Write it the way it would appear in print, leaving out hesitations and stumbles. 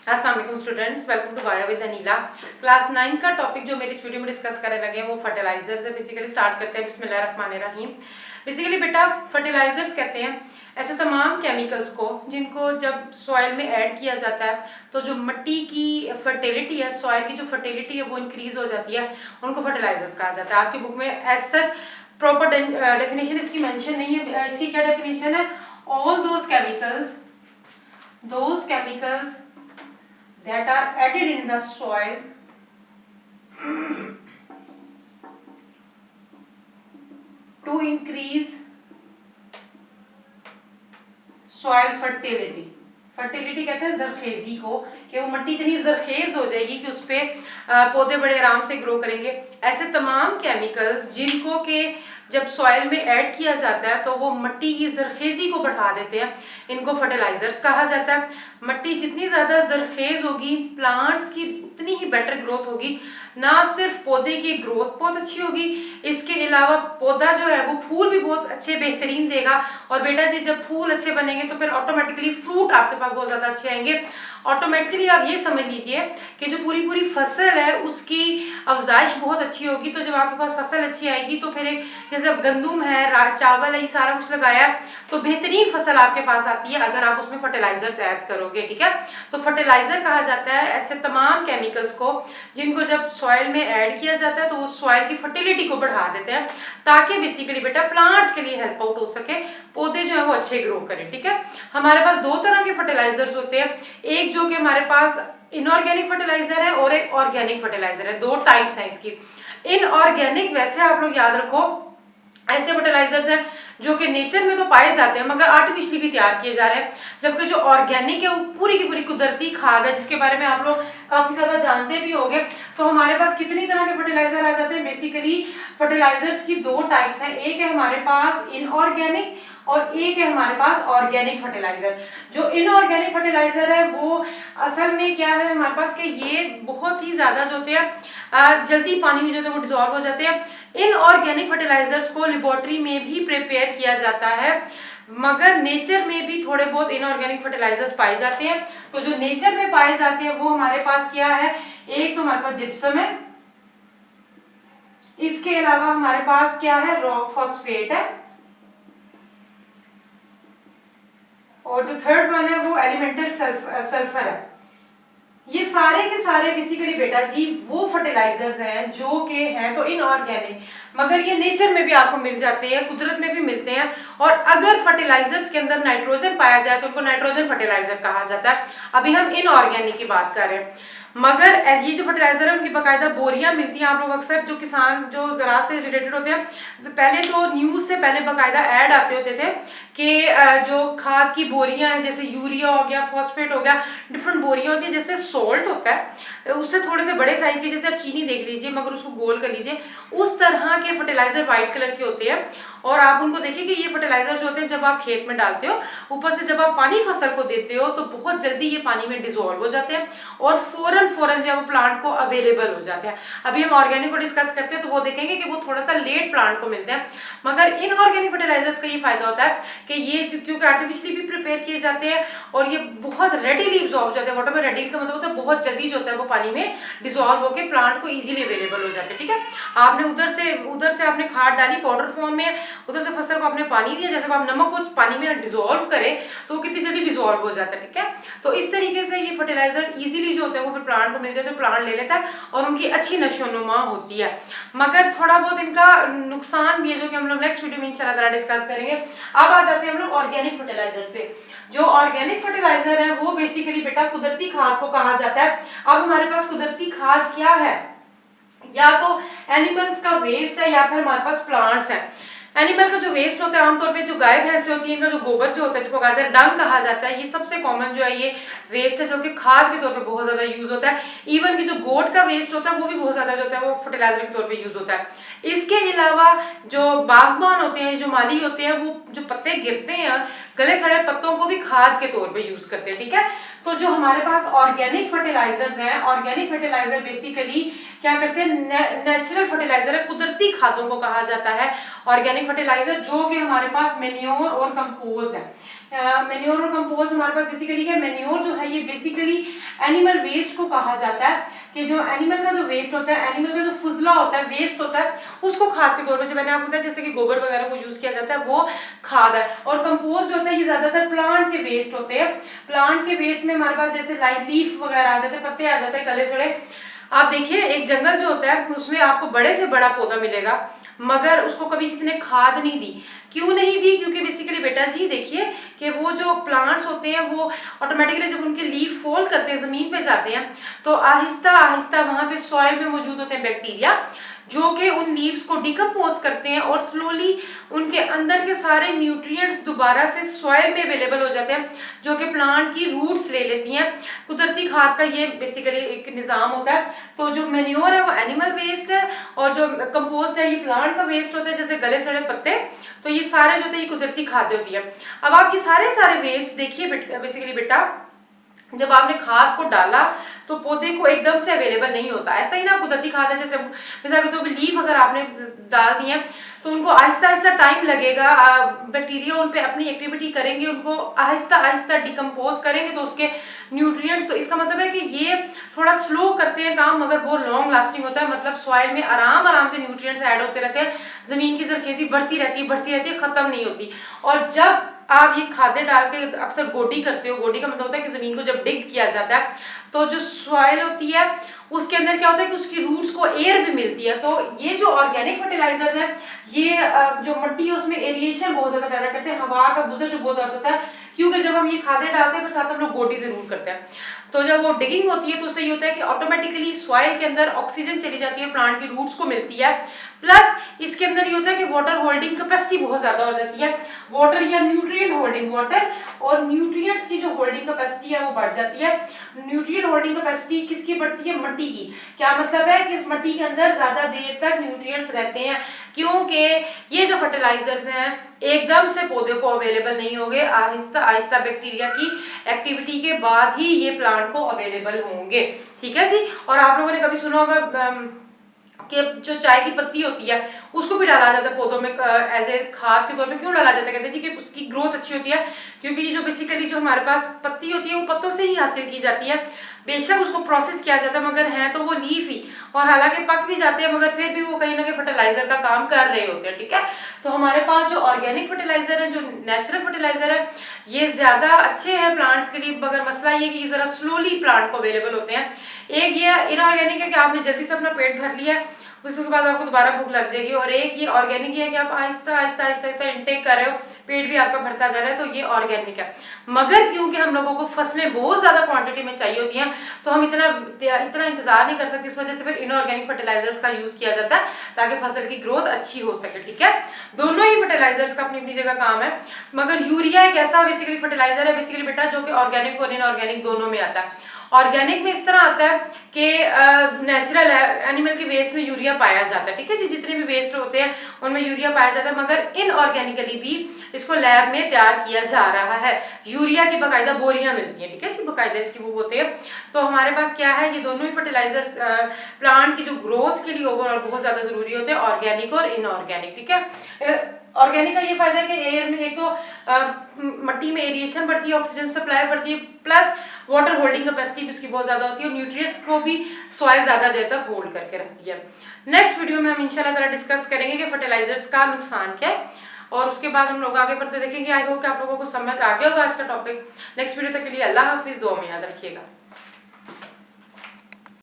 अस्सलाम वालेकुम students, welcome to bio with Anila. Class 9 का टॉपिक जो मेरी इस वीडियो में डिस्कस करने लगे हैं वो फर्टिलाइजर्स है। बेसिकली स्टार्ट करते हैं बिस्मिल्लाहिर्रहमानिर्रहीम। बेसिकली बेटा फर्टिलाइजर्स कहते हैं ऐसे तमाम केमिकल्स को जिनको जब सॉइल में ऐड किया जाता है तो जो मिट्टी की फर्टिलिटी है, सॉइल की जो फर्टिलिटी है वो इंक्रीज हो जाती है, उनको फर्टिलाइजर्स कहा जाता है। आपकी बुक में एज सच प्रॉपर डेफिनेशन इसकी मेंशन नहीं है। इसकी क्या डेफिनेशन है? All those chemicals that are added in the soil to increase soil fertility। Fertility कहते हैं जरखेजी को, कि वो मिट्टी इतनी जरखेज हो जाएगी कि उस पे पौधे बड़े आराम से ग्रो करेंगे। ऐसे तमाम केमिकल्स जिनको के जब सॉइल में ऐड किया जाता है तो वो मिट्टी की जरखेजी को बढ़ा देते हैं, इनको फर्टिलाइजर्स कहा जाता है। मिट्टी जितनी ज़्यादा जरखेज होगी प्लांट्स की उतनी ही बेटर ग्रोथ होगी। ना सिर्फ पौधे की ग्रोथ बहुत अच्छी होगी, इसके अलावा पौधा जो है वो फूल भी बहुत अच्छे बेहतरीन देगा। और बेटा जी जब फूल अच्छे बनेंगे तो फिर ऑटोमेटिकली फ्रूट आपके पास बहुत ज़्यादा अच्छे आएंगे। ऑटोमेटिकली आप ये समझ लीजिए कि जो पूरी फसल है उसकी अफजाइश बहुत अच्छी होगी। तो जब आपके पास फसल अच्छी आएगी तो फिर एक जैसे गंदुम है, चावल है, ये सारा कुछ लगाया तो बेहतरीन फसल आपके पास आती है अगर आप उसमें फर्टिलाइजर्स ऐड करोगे। ठीक है, तो फर्टिलाइजर कहा जाता है ऐसे तमाम केमिकल्स को जिनको जब सॉइल में ऐड किया जाता है तो वो सॉइल की फर्टिलिटी को बढ़ा देते हैं, ताकि बेसिकली बेटा प्लांट्स के लिए हेल्प आउट हो सके, पौधे जो है वो अच्छे ग्रो करें। ठीक है, हमारे पास दो तरह के फर्टिलाइजर्स होते हैं, एक जो कि हमारे पास इनऑर्गेनिक फर्टिलाइजर है और एक ऑर्गेनिक फर्टिलाइजर है। दो टाइप्स हैं इसकी। इनऑर्गेनिक वैसे आप लोग याद रखो ऐसे फर्टिलाइजर्स हैं जो कि नेचर में तो पाए जाते हैं मगर आर्टिफिशियली भी तैयार किए जा रहे हैं, जबकि जो ऑर्गेनिक है वो पूरी की पूरी कुदरती खाद है जिसके बारे में आप लोग काफी ज्यादा जानते भी होंगे। तो हमारे पास कितनी तरह के फर्टिलाइजर आ जाते हैं? बेसिकली फर्टिलाइजर्स की दो टाइप्स हैं, एक है हमारे पास इनऑर्गेनिक और एक है हमारे पास ऑर्गेनिक फर्टिलाइजर। जो इनऑर्गेनिक फर्टिलाइजर है वो असल में क्या है हमारे पास कि ये बहुत ही ज्यादा जो होते हैं जल्दी पानी में जो है वो डिजॉल्व हो जाते हैं। इनऑर्गेनिक फर्टिलाइजर्स को लेबोरेटरी में भी प्रिपेयर किया जाता है मगर नेचर में भी थोड़े बहुत इनऑर्गेनिक फर्टिलाइजर्स पाए जाते हैं। तो जो नेचर में पाए जाते हैं वो हमारे पास क्या है? एक तो हमारे पास जिप्सम है, इसके अलावा हमारे पास क्या है? रॉक फॉस्फेट है, और जो थर्ड वन है वो एलिमेंटल सल्फर है। ये सारे के सारे बेसिकली बेटा जी वो फर्टिलाइजर्स हैं जो कि हैं तो इनऑर्गेनिक मगर ये नेचर में भी आपको मिल जाते हैं, कुदरत में भी मिलते हैं। और अगर फर्टिलाइजर्स के अंदर नाइट्रोजन पाया जाए तो उनको नाइट्रोजन फर्टिलाइजर कहा जाता है। अभी हम इनऑर्गेनिक की बात कर रहे हैं मगर ये जो फर्टिलाइजर है उनकी बाकायदा बोरियां मिलती हैं। आप लोग अक्सर जो किसान जो ज़राअत से रिलेटेड होते हैं, पहले तो न्यूज़ से पहले बाकायदा ऐड आते होते थे कि जो खाद की बोरियां हैं जैसे यूरिया हो गया, फॉस्फेट हो गया, डिफरेंट बोरियां होती हैं, जैसे सोल्ट होता है उससे थोड़े से बड़े साइज के, जैसे आप चीनी देख लीजिए मगर उसको गोल कर लीजिए, उस तरह के फर्टिलाइजर व्हाइट कलर के होते हैं। और आप उनको देखिए कि ये फर्टिलाइजर जो होते हैं जब आप खेत में डालते हो, ऊपर से जब आप पानी फसल को देते हो तो बहुत जल्दी ये पानी में डिजोल्व हो जाते हैं और फौरन जो है वो प्लांट को अवेलेबल हो जाते हैं। अभी हम ऑर्गेनिक को डिस्कस करते हैं तो वो देखेंगे कि वो थोड़ा सा लेट प्लांट को मिलते हैं। मगर इनऑर्गेनिक फर्टिलाइजर्स का ये फायदा होता है कि ये क्योंकि आर्टिफिशियली भी प्रिपेयर किए जाते हैं और ये बहुत रेडिली अब्सॉर्ब हो जाते हैं। वाटर में रेडिली का मतलब होता है बहुत जल्दी जो होता है वो पानी में डिजोल्व होकर प्लांट को इजीली अवेलेबल हो जाते हैं। ठीक है, आपने उधर से आपने खाद डाली पाउडर फॉर्म में, उधर से फसल को आपने पानी दिया, जैसे आप नमक को पानी में डिजोल्व करें तो वो कितनी जल्दी डिजोल्व हो जाता है। ठीक है, तो इस तरीके से ये फर्टिलाइजर इजीली जो होता है वो फिर प्लांट को मिल जाता है, प्लांट ले लेता है और उनकी अच्छी नशोनुमा होती है। मगर थोड़ा बहुत इनका नुकसान भी है जो कि हम लोग नेक्स्ट वीडियो में इंशाल्लाह डिस्कस करेंगे। अब आ जाते हैं हम लोग ऑर्गेनिक फर्टिलाइजर पे। जो ऑर्गेनिक फर्टिलाइजर है वो बेसिकली बेटा कुदरती खाद को कहा जाता है। अब हमारे पास कुदरती खाद क्या है? या तो एनिमल्स का वेस्ट है या फिर हमारे पास प्लांट्स है। एनिमल का जो वेस्ट होता है आमतौर पे जो गाय भैंस होती है इनका जो गोबर जो होता है जिसको कहते हैं डंग कहा जाता है, ये सबसे कॉमन जो है ये वेस्ट है जो कि खाद के तौर पे बहुत ज्यादा यूज होता है। इवन कि जो गोट का वेस्ट होता है वो भी बहुत ज्यादा जो होता है वो फर्टिलाइजर के तौर पे यूज होता है। इसके अलावा जो बागबान होते हैं, जो माली होते हैं, वो जो पत्ते गिरते हैं गले सड़े पत्तों को भी खाद के तौर पे यूज करते हैं। ठीक है, तो जो हमारे पास ऑर्गेनिक फर्टिलाइजर्स हैं, ऑर्गेनिक फर्टिलाइजर बेसिकली क्या करते हैं? नेचुरल फर्टिलाइजर है, कुदरती खादों को कहा जाता है ऑर्गेनिक फर्टिलाइजर, जो कि हमारे पास मेन्योर और कंपोस्ट है। मैन्योर और कंपोस्ट हमारे पास बेसिकली क्या, मैन्योर जो है ये बेसिकली एनिमल वेस्ट को कहा जाता है, कि जो एनिमल का जो वेस्ट होता है, एनिमल का जो फुजला होता है, वेस्ट होता है, उसको खाद के तौर पर, जब मैंने आपको बताया जैसे कि गोबर वगैरह को यूज किया जाता है, वो खाद है। और कंपोस्ट जो होता है ये ज्यादातर प्लांट के वेस्ट होते हैं। प्लांट के वेस्ट में हमारे पास जैसे लीफ वगैरह आ जाते हैं, पत्ते आ जाते हैं गले सड़े। आप देखिए एक जंगल जो होता है उसमें आपको बड़े से बड़ा पौधा मिलेगा, मगर उसको कभी किसी ने खाद नहीं दी। क्यों नहीं दी? क्योंकि बेसिकली बेटा जी देखिए कि वो जो प्लांट्स होते हैं वो ऑटोमेटिकली जब उनके लीफ फॉल करते हैं, जमीन पे जाते हैं, तो आहिस्ता आहिस्ता वहां पे सॉइल में मौजूद होते हैं बैक्टीरिया, जो कि उन लीव्स को डिकम्पोज करते हैं और स्लोली उनके अंदर के सारे न्यूट्रिएंट्स दोबारा से सॉइल में अवेलेबल हो जाते हैं, जो कि प्लांट की रूट्स ले लेती हैं। कुदरती खाद का ये बेसिकली एक निज़ाम होता है। तो जो मैन्योर है वो एनिमल वेस्ट है, और जो कंपोस्ट है ये प्लांट का वेस्ट होता है, जैसे गले सड़े पत्ते। तो ये सारे जो होते हैं ये कुदरती खाद होती है। अब आप ये सारे वेस्ट देखिए बेसिकली बेटा, जब आपने खाद को डाला तो पौधे को एकदम से अवेलेबल नहीं होता। ऐसा ही ना कुदरती खाद है, जैसे मिसाल तो लीफ अगर आपने डाल दी है तो उनको आहिस्ता आहिस्ता टाइम लगेगा, बैक्टीरिया उन पे अपनी एक्टिविटी करेंगे, उनको आहिस्ता आहिस्ता डिकम्पोज करेंगे तो उसके न्यूट्रिएंट्स, तो इसका मतलब है कि ये थोड़ा स्लो करते हैं काम, मगर बहुत लॉन्ग लास्टिंग होता है। मतलब सॉइल में आराम से न्यूट्रिएंट्स ऐड होते रहते हैं, जमीन की जरखेजी बढ़ती रहती है, खत्म नहीं होती। और जब आप ये खादें डाल के अक्सर गोडी करते हो, गोडी का मतलब होता है कि जमीन को जब डिग किया जाता है तो जो सॉइल होती है उसके अंदर क्या होता है कि उसकी रूट्स को एयर भी मिलती है। तो ये जो ऑर्गेनिक फर्टिलाइजर है ये जो मिट्टी है उसमें एरिएशन बहुत ज्यादा पैदा करते हैं, हवा का गुजर जो बहुत ज्यादा होता है, क्योंकि जब हम ये खादें डालते हैं फिर साथ हम लोग गोडी जरूर करते हैं। तो जब वो डिगिंग होती है तो उससे ये होता है कि ऑटोमेटिकली सॉइल के अंदर ऑक्सीजन चली जाती है, प्लांट की रूट्स को मिलती है, प्लस इसके अंदर ये होता है कि वाटर होल्डिंग कैपेसिटी बहुत ज्यादा हो जाती है। वाटर या न्यूट्रिएंट होल्डिंग, वाटर और न्यूट्रिएंट्स की जो होल्डिंग कैपेसिटी है वो बढ़ जाती है। न्यूट्रिएंट होल्डिंग कैपेसिटी किसकी बढ़ती है? मिट्टी की। क्या मतलब है कि इस मिट्टी के अंदर ज्यादा देर तक न्यूट्रिएंट्स रहते हैं, क्योंकि ये जो फर्टिलाइजर्स हैं एकदम से पौधे को अवेलेबल नहीं होंगे, आहिस्ता आहिस्ता बैक्टीरिया की एक्टिविटी के बाद ही ये प्लांट को अवेलेबल होंगे। ठीक है जी। और आप लोगों ने कभी सुना होगा कि जो चाय की पत्ती होती है उसको भी डाला जाता है पौधों में एज ए खाद के तौर पे। क्यों डाला जाता है? कहते हैं जी कि उसकी ग्रोथ अच्छी होती है, क्योंकि ये जो बेसिकली जो हमारे पास पत्ती होती है वो पत्तों से ही हासिल की जाती है। बेशक उसको प्रोसेस किया जाता है मगर है तो वो लीफ ही, और हालांकि पक भी जाते हैं मगर फिर भी वो कहीं ना कहीं फर्टिलाइजर का काम कर रहे होते हैं। ठीक है। तो हमारे पास जो ऑर्गेनिक फर्टिलाइजर है, जो नेचुरल फर्टिलाइजर है, ये ज्यादा अच्छे हैं प्लांट्स के लिए, मगर मसला ये कि जरा स्लोली प्लांट को अवेलेबल होते हैं। एक ये इनऑर्गेनिक है कि आपने जल्दी से अपना पेट भर लिया, उसके बाद आपको दोबारा भूख लग जाएगी, और एक ये ऑर्गेनिक है कि आप आहिस्ता आहिस्ता आहिस्ता आहिस्ता इनटेक कर रहे हो, पेट भी आपका भरता जा रहा है, तो ये ऑर्गेनिक है। मगर क्योंकि हम लोगों को फसलें बहुत ज्यादा क्वांटिटी में चाहिए होती हैं तो हम इतना इंतजार नहीं कर सकते, इस वजह से फिर इनऑर्गेनिक फर्टिलाइजर्स का यूज किया जाता है ताकि फसल की ग्रोथ अच्छी हो सके। ठीक है। दोनों ही फर्टिलाइजर्स का अपनी अपनी जगह काम है, मगर यूरिया एक ऐसा बेसिकली फर्टिलाइजर है बेसिकली बेटा जो कि ऑर्गेनिक और इनऑर्गेनिक दोनों में आता है। ऑर्गेनिक में इस तरह आता है कि नेचुरल है, एनिमल के वेस्ट में यूरिया पाया जाता है। ठीक है जी। जितने भी वेस्ट होते हैं उनमें यूरिया पाया जाता है, मगर इनऑर्गेनिकली भी इसको लैब में तैयार किया जा रहा है। यूरिया की बाकायदा बोरियां मिलती हैं। ठीक है जी। बाकायदा इसकी वो होते हैं। तो हमारे पास क्या है, ये दोनों ही फर्टिलाइजर प्लांट की जो ग्रोथ के लिए ओवरऑल बहुत ज्यादा जरूरी होते हैं, ऑर्गेनिक और इनऑर्गेनिक। ठीक है। ऑर्गेनिक का ये फायदा है कि एयर में एक तो मिट्टी में एरिएशन बढ़ती है, ऑक्सीजन सप्लाई बढ़ती है, प्लस वाटर होल्डिंग कैपेसिटी भी उसकी बहुत ज्यादा होती है, और न्यूट्रिएंट्स को भी सॉइल ज्यादा देर तक होल्ड करके रखती है। नेक्स्ट वीडियो में हम इंशाल्लाह ताला डिस्कस करेंगे कि फर्टिलाइजर्स का नुकसान क्या है, और उसके बाद हम लोग आगे बढ़ते देखेंगे। आई होप कि आप लोगों को समझ आ गया होगा आज का टॉपिक। नेक्स्ट वीडियो तक के लिए अल्लाह हाफिज, दुआ में याद रखिएगा।